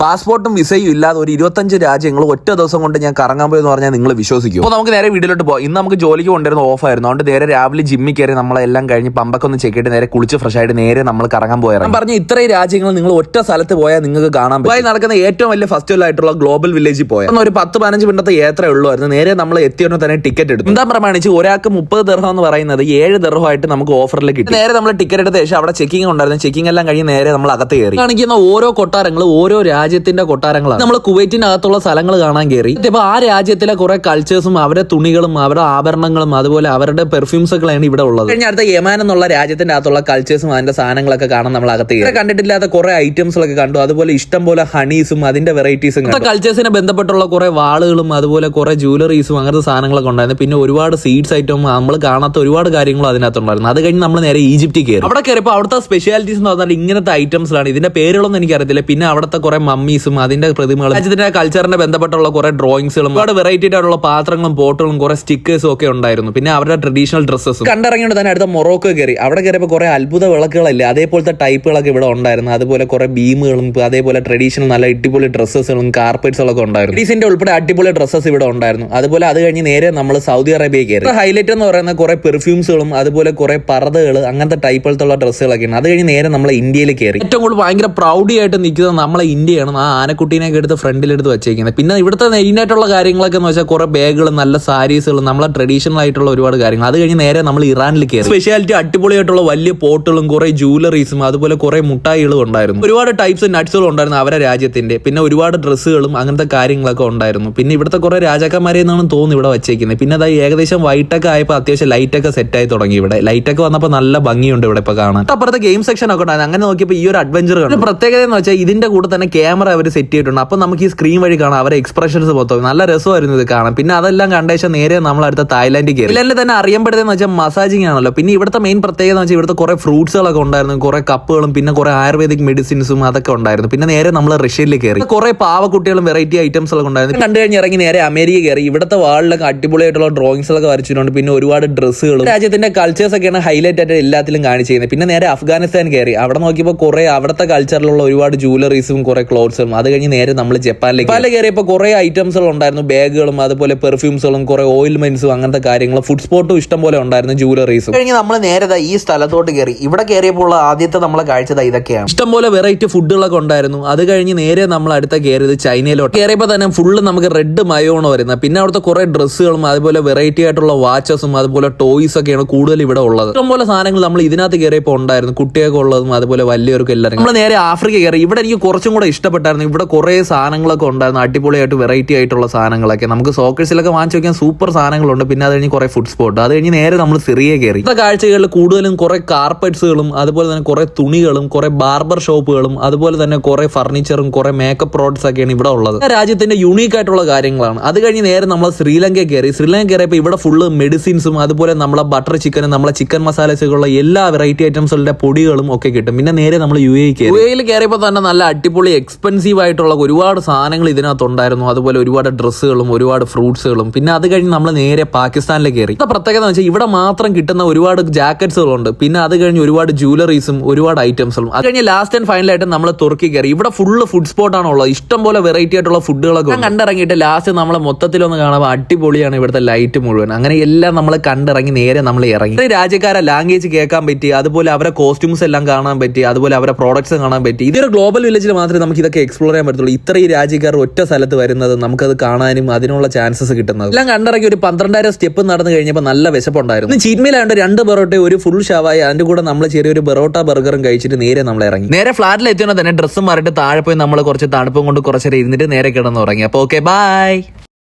പാസ്പോർട്ടും വിസയും ഇല്ലാതെ ഒരു 25 രാജ്യങ്ങൾ ഒറ്റ ദിവസം കൊണ്ട് ഞാൻ കറങ്ങാൻ പോയെന്ന് പറഞ്ഞാൽ നിങ്ങൾ വിശ്വസിക്കും. അപ്പോൾ നമുക്ക് നേരെ വീട്ടിലോട്ട് പോകാം. ഇന്ന് നമുക്ക് ജോലിക്ക് കൊണ്ടുവരുന്ന ഓഫായിരുന്നു. അതുകൊണ്ട് നേരെ രാവിലെ ജിമ്മിൽ കയറി നമ്മളെല്ലാം കഴിഞ്ഞ് പമ്പൊക്കെ ഒന്ന് ചെക്ക് ചെയ്തിട്ട് നേരെ കുളിച്ച് ഫ്രഷ് ആയിട്ട് നേരെ നമ്മൾ കറങ്ങാൻ പോയാൽ ഞാൻ പറഞ്ഞ ഇത്രയും രാജ്യങ്ങൾ നിങ്ങൾ ഒറ്റ സ്ഥലത്ത് പോയാൽ നിങ്ങൾക്ക് കാണാൻ പറ്റും. നടക്കുന്ന ഏറ്റവും വലിയ ഫെസ്റ്റിവൽ ആയിട്ടുള്ള ഗ്ലോബൽ വില്ലേജിൽ പോയാൽ ഒരു 10-15 മിനിറ്റത്തെ യാത്ര ഉള്ളുമായിരുന്നു. നേരെ നമ്മൾ എത്തിയോടെ തന്നെ ടിക്കറ്റ് എടുത്തു. എന്താ പ്രമാണിച്ച് ഒരാൾക്ക് 30 ദിർഹം എന്ന് പറയുന്നത് 7 ദിർഹമായിട്ട് നമുക്ക് ഓഫറിൽ കിട്ടി. നേരെ നമ്മൾ ടിക്കറ്റ് എടുത്ത ശേഷം അവിടെ ചെക്കിംഗ് ഉണ്ടായിരുന്നു. ചെക്കിംഗ് എല്ലാം കഴിഞ്ഞ് നേരെ നമ്മൾ അകത്ത് കയറി. കാണിക്കുന്ന ഓരോ കൊട്ടാരങ്ങൾ ഓരോ രാജ്യത്തിന്റെ കൊട്ടാരങ്ങളാണ്. നമ്മൾ കുവൈറ്റിനകത്തുള്ള സ്ഥലങ്ങൾ കാണാൻ കയറി. ഇപ്പൊ ആ രാജ്യത്തിലെ കുറെ കൾച്ചേഴ്സും അവരുടെ തുണികളും അവരുടെ ആഭരണങ്ങളും അതുപോലെ അവരുടെ പെർഫ്യൂംസ് ഒക്കെയാണ് ഇവിടെ ഉള്ളത്. കഴിഞ്ഞ അടുത്ത യമാൻ എന്നുള്ള രാജ്യത്തിന്റെ അകത്തുള്ള കൾച്ചേഴ്സും അതിന്റെ സാധനങ്ങളൊക്കെ കാണാൻ നമ്മൾ അകത്ത് കയറി. കണ്ടിട്ടില്ലാത്ത കുറെ ഐറ്റംസുകളൊക്കെ കണ്ടു. അതുപോലെ ഇഷ്ടം പോലെ ഹണീസും അതിന്റെ വെറൈറ്റീസും കൾച്ചേഴ്സിനെ ബന്ധപ്പെട്ടുള്ള കുറെ വാളുകളും അതുപോലെ കുറെ ജ്വല്ലറീസും അങ്ങനത്തെ സാധനങ്ങളൊക്കെ ഉണ്ടായിരുന്നു. പിന്നെ ഒരുപാട് സീഡ്സ് ഐറ്റം നമ്മൾ കാണാത്ത ഒരുപാട് കാര്യങ്ങളും അതിനകത്തുണ്ടായിരുന്നു. അത് കഴിഞ്ഞ് നമ്മൾ നേരെ ഈജിപ്തിൽ കയറി. അവിടെ കയറിയപ്പോൾ അവിടുത്തെ സ്പെഷ്യാലിറ്റീസ് എന്ന് പറഞ്ഞാൽ ഇങ്ങനത്തെ ഐറ്റംസിലാണ്. ഇതിന്റെ പേരുകളൊന്നും എനിക്കറിയത്തില്ല. പിന്നെ അവിടുത്തെ കുറെ മമ്മീസും അതിന്റെ പ്രതിമകളും രാജ്യത്തിന്റെ കൾച്ചറിനെ ബന്ധപ്പെട്ടുള്ള കുറെ ഡ്രോയിങ്സുകളും ഒരുപാട് വെറൈറ്റി ആയിട്ടുള്ള പാത്രങ്ങളും പോട്ടുകളും കുറെ സ്റ്റിക്കേഴ്സും ഒക്കെ ഉണ്ടായിരുന്നു. പിന്നെ അവരുടെ ട്രഡീഷണൽ ഡ്രസ്സസും കണ്ടിറങ്ങിയോണ്ട് തന്നെ അടുത്ത മൊറോക്കോ കയറി. അവിടെ കയറിയപ്പോൾ കുറെ അത്ഭുത വിളക്കുകളല്ലേ അതേപോലത്തെ ടൈപ്പുകളൊക്കെ ഇവിടെ ഉണ്ടായിരുന്നു. അതുപോലെ കുറെ ബീമുകളും അതേപോലെ ട്രഡീഷണൽ നല്ല അടിപൊളി ഡ്രസ്സസുകളും കാർപ്പറ്റ്സുകളൊക്കെ ഉണ്ടായിരുന്നു. ഡീസിന്റെ ഉൾപ്പെടെ അടിപൊളി ഡ്രസ്സസ് ഇവിടെ ഉണ്ടായിരുന്നു. അതുപോലെ അത് കഴിഞ്ഞ് നേരെ നമ്മൾ സൗദി അറേബ്യ കയറി. ഹൈലൈറ്റ് എന്ന് പറയുന്ന കുറെ പെർഫ്യൂംസുകളും അതുപോലെ കുറെ പർദ്ദകൾ അങ്ങനത്തെ ടൈപ്പുകളുള്ള ഡ്രസ്സുകളൊക്കെയാണ്. അത് കഴിഞ്ഞ് നേരെ നമ്മൾ ഇന്ത്യയിൽ കയറി. ഏറ്റവും കൂടുതൽ ഭയങ്കര പ്രൗഡി ആയിട്ട് നിൽക്കുന്നത് നമ്മളെ ഇന്ത്യയാണ്. ആ ആനക്കുട്ടീനെയൊക്കെ എടുത്ത് ഫ്രണ്ടിലെടുത്ത് വെച്ചേക്കുന്നത്. പിന്നെ ഇവിടുത്തെ മെയിനായിട്ടുള്ള കാര്യങ്ങളൊക്കെ എന്ന് വെച്ചാൽ കുറെ ബാഗുകളും നല്ല സാരീസുകളും നമ്മളെ ട്രഡീഷണൽ ആയിട്ടുള്ള ഒരുപാട് കാര്യങ്ങൾ. അത് കഴിഞ്ഞ് നേരെ നമ്മൾ ഇറാനിൽ കയറി. സ്പെഷ്യാലിറ്റി അടിപൊളിയായിട്ടുള്ള വലിയ പോട്ടുകളും കുറെ ജ്വല്ലറീസും അതുപോലെ കുറെ മുട്ടായികളും ഉണ്ടായിരുന്നു. ഒരുപാട് ടൈപ്സ് നട്ട്സുകളും ഉണ്ടായിരുന്നു അവരുടെ രാജ്യത്തിന്റെ. പിന്നെ ഒരുപാട് ഡ്രസ്സുകളും അങ്ങനത്തെ കാര്യങ്ങളൊക്കെ ഉണ്ടായിരുന്നു. പിന്നെ ഇവിടുത്തെ കുറെ രാജാക്കന്മാരെ എന്നാണ് തോന്നുന്നു ഇവിടെ വെച്ചേക്കുന്നത്. പിന്നെ അതായത് ഏകദേശം വൈറ്റൊക്കെ ആയപ്പോൾ അത്യാവശ്യം ലൈറ്റൊക്കെ സെറ്റ് ആയി തുടങ്ങി. ഇവിടെ ലൈറ്റൊക്കെ വന്നപ്പോൾ നല്ല ഭംഗിയുണ്ട് ഇവിടെ ഇപ്പൊ കാണാൻ. അപ്പുറത്തെ ഗെയിം സെക്ഷൻ ഒക്കെ ഉണ്ടായിരുന്നു. അങ്ങനെ നോക്കിയപ്പോൾ ഈ ഒരു അഡ്വഞ്ചർ കണ്ടു. പ്രത്യേകത എന്ന് വെച്ചാൽ ഇതിന്റെ കൂടെ തന്നെ ക്യാമറ അവർ സെറ്റ് ചെയ്തിട്ടുണ്ട്. അപ്പൊ നമുക്ക് ഈ സ്ക്രീൻ വഴി കാണാം അവരെ എക്സ്പ്രഷൻസ് മൊത്തം. നല്ല രസമായിരുന്നു ഇത് കാണാൻ. പിന്നെ അതെല്ലാം കണ്ടേശം നേരെ നമ്മൾ അടുത്ത തായ്ലാൻഡിൽ കയറി. തായ്ലാൻഡിൽ തന്നെ അറിയപ്പെടുന്നതെന്ന് വെച്ചാൽ മസാജിങ് ആണല്ലോ. പിന്നെ ഇവിടുത്തെ മെയിൻ പ്രത്യേകത എന്ന് വെച്ചാൽ ഇവിടുത്തെ കുറെ ഫ്രൂട്ട്സുകളൊക്കെ ഉണ്ടായിരുന്നു. കുറെ കപ്പുകളും പിന്നെ കുറെ ആയുർവേദിക് മെഡിസിൻസും അതൊക്കെ ഉണ്ടായിരുന്നു. പിന്നെ നേരെ നമ്മൾ റഷ്യയിൽ കയറി. കുറെ പാവക്കുട്ടികളും വെറൈറ്റി ഐറ്റംസ് ഒക്കെ ഉണ്ടായിരുന്നു. കണ്ടു കഴിഞ്ഞ് ഇറങ്ങി നേരെ അമേരിക്ക കയറി. ഇവിടുത്തെ വാളിലൊക്കെ അടിപൊളിയായിട്ടുള്ള ഡ്രോയിങ്സ് ഒക്കെ വരച്ചിട്ടുണ്ട്. പിന്നെ ഒരുപാട് ഡ്രസ്സുകളും രാജ്യത്തിന്റെ കൾച്ചേഴ്സ് ഒക്കെയാണ് ഹൈലൈറ്റ് ആയിട്ട് എല്ലാത്തിലും കാണിച്ചിരുന്നത്. പിന്നെ നേരെ അഫ്ഗാനിസ്ഥാൻ കയറി. അവിടെ നോക്കിയപ്പോൾ കുറെ അവിടുത്തെ കൾച്ചറിലുള്ള ഒരുപാട് ജ്വല്ലറീസും കുറെ ക്ലോത്ത്സും. അത് കഴിഞ്ഞ് നേരെ നമ്മൾ ജപ്പാനിലേക്ക് കയറിയപ്പോൾ കുറെ ഐറ്റംസുകൾ ഉണ്ടായിരുന്നു. ബാഗുകളും അതുപോലെ പെർഫ്യൂംസുകളും കുറെ ഓയിൽമെന്റ്സും അങ്ങനത്തെ കാര്യങ്ങളും ഫുഡ് സ്പോട്ടും ഇഷ്ടം പോലെ ഉണ്ടായിരുന്നു. ജ്വല്ലറീസും കഴിഞ്ഞ് നമ്മൾ നേരെ ഈ സ്ഥലത്തോട്ട് കയറി. ഇവിടെ കയറിയപ്പോൾ ആദ്യത്തെ നമ്മളെ കാഴ്ച ഇതൊക്കെയാണ്. ഇഷ്ടംപോലെ വെറൈറ്റി ഫുഡുകളൊക്കെ ഉണ്ടായിരുന്നു. അത് കഴിഞ്ഞ് നേരെ നമ്മൾ അടുത്ത കയറിയത് ചൈനയിലോട്ട്. കയറിയപ്പോൾ തന്നെ ഫുള്ള് നമുക്ക് റെഡ് മയോണ് വരുന്നത്. പിന്നെ അവിടുത്തെ കുറെ ഡ്രസ്സുകളും അതുപോലെ വെറൈറ്റി ആയിട്ടുള്ള വാച്ചസും അതുപോലെ ടോയ്സ് ഒക്കെയാണ് കൂടുതൽ ഇവിടെ ഉള്ളത്. ഇഷ്ടംപോലെ സാധനങ്ങൾ നമ്മൾ ഇതിനകത്ത് കയറിയപ്പോൾ ഉണ്ടായിരുന്നു. കുട്ടിയൊക്കെ ഉള്ളതും അതുപോലെ വലിയവർക്കും എല്ലാവരും. നമ്മൾ നേരെ ആഫ്രിക്ക കയറി. ഇവിടെ എനിക്ക് കുറച്ചും കൂടെ ഇഷ്ടപ്പെട്ടായിരുന്നു. ഇവിടെ കുറെ സാധനങ്ങളൊക്കെ ഉണ്ടായിരുന്നു. അടിപൊളിയായിട്ട് വെറൈറ്റി ആയിട്ടുള്ള സാധനങ്ങളൊക്കെ നമുക്ക് സോക്കേഴ്സിലൊക്കെ വാങ്ങിച്ചു വയ്ക്കാൻ സൂപ്പർ സാധനങ്ങളുണ്ട്. പിന്നെ അത് കഴിഞ്ഞ് കുറെ ഫുഡ് സ്പോട്ട്. അത് കഴിഞ്ഞ് നേരെ നമ്മൾ സിറിയ കയറി. ഇന്നത്തെ കാഴ്ചകളിൽ കൂടുതലും കുറെ കാർപ്പറ്റ്സുകളും അതുപോലെ തന്നെ കുറെ തുണികളും കുറെ ബാർബർ ഷോപ്പുകളും അതുപോലെ തന്നെ കുറെ ഫർണിച്ചറും കുറെ മേക്കപ്പ് പ്രോഡക്ട്സ് ഒക്കെയാണ് ഇവിടെ ഉള്ളത്. രാജ്യത്തിന്റെ യൂണീക്ക് ആയിട്ടുള്ള കാര്യങ്ങളാണ്. അത് കഴിഞ്ഞ് നേരെ നമ്മൾ ശ്രീലങ്ക കയറി. ശ്രീലങ്ക കയറിയപ്പോൾ ഇവിടെ ഫുള്ള് മെഡിസിൻസും അതുപോലെ നമ്മളെ ബട്ടർ ചിക്കനും നമ്മളെ ചിക്കൻ മസാലസുകളുള്ള എല്ലാ വെറൈറ്റി ഐറ്റംസുകളുടെ പൊടികളും ഒക്കെ കിട്ടും. പിന്നെ നേരെ നമ്മൾ യു എ കയറി. യു എയിൽ കയറിയപ്പോൾ തന്നെ നല്ല അടിപൊളി എക്സ്പെൻസീവ് ആയിട്ടുള്ള ഒരുപാട് സാധനങ്ങൾ ഇതിനകത്ത് ഉണ്ടായിരുന്നു. അതുപോലെ ഒരുപാട് ഡ്രസ്സുകളും ഒരുപാട് ഫ്രൂട്ട്സുകളും. പിന്നെ അത് കഴിഞ്ഞ് നമ്മൾ നേരെ പാകിസ്ഥാനിലേക്ക് കയറി. പ്രത്യേകത എന്ന് വെച്ചാൽ ഇവിടെ മാത്രം കിട്ടുന്ന ഒരുപാട് ജാക്കറ്റ്സുകളുണ്ട്. പിന്നെ അത് കഴിഞ്ഞ് ഒരുപാട് ജ്വല്ലറീസും ഒരുപാട് ഐറ്റംസും. അത് കഴിഞ്ഞ് ലാസ്റ്റ് ആൻഡ് ഫൈനലായിട്ട് നമ്മൾ തുർക്കി കയറി. ഇവിടെ ഫുള്ള് ഫുഡ് സ്പോട്ടാണ് ഉള്ളത്. ഇഷ്ടം പോലെ വെറൈറ്റി ആയിട്ടുള്ള ഫുഡുകളൊക്കെ കണ്ടിറങ്ങിയിട്ട് ലാസ്റ്റ് നമ്മൾ മൊത്തത്തിലൊന്ന് കാണുമ്പോൾ അടിപൊളിയാണ് ഇവിടുത്തെ ലൈറ്റ് മുഴുവൻ. അങ്ങനെ എല്ലാം നമ്മൾ കണ്ടിറങ്ങി നേരെ നമ്മൾ ഇറങ്ങി. രാജ്യക്കാരെ ലാംഗ്വേജ് കേൾക്കാൻ പറ്റി. അതുപോലെ അവരുടെ കോസ്റ്റ്യൂംസ് എല്ലാം കാണാൻ പറ്റി. അതുപോലെ അവരുടെ പ്രോഡക്ട്സ് കാണാൻ പറ്റി. ഇതൊരു ഗ്ലോബൽ വില്ലേജിൽ മാത്രമേ നമുക്ക് ഇതൊക്കെ എക്സ്പ്ലോർ ചെയ്യാൻ പറ്റുള്ളൂ. ഇത്രയും രാജ്യക്കാർ ഒറ്റ സ്ഥലത്ത് വരുന്നത് നമുക്കത് കാണാനും അതിനുള്ള ചാൻസസ് കിട്ടുന്നത്. എല്ലാം കണ്ടിറങ്ങി ഒരു 12,000 സ്റ്റെപ്പ് നടന്നു കഴിഞ്ഞപ്പോൾ നല്ല വിശപ്പുണ്ടായിരുന്നു. ചീറ്റ് മീലായതുകൊണ്ട് 2 പൊറോട്ട ഒരു ഫുൾ ഷവായി അതിന്റെ കൂടെ നമ്മൾ ചെറിയൊരു പൊറോട്ട ബർഗറും കഴിച്ചിട്ട് നേരെ നമ്മൾ ഇറങ്ങി. നേരെ ഫ്ലാറ്റിൽ എത്തിയോ തന്നെ ഡ്രസ്സും മാറിയിട്ട് താഴെ പോയി നമ്മൾ കുറച്ച് തണുപ്പും കൊണ്ട് കുറച്ചേരം ഇരുന്നിട്ട് നേരെ കിടന്ന് ഉറങ്ങി. അപ്പോൾ ഓക്കെ ബൈ.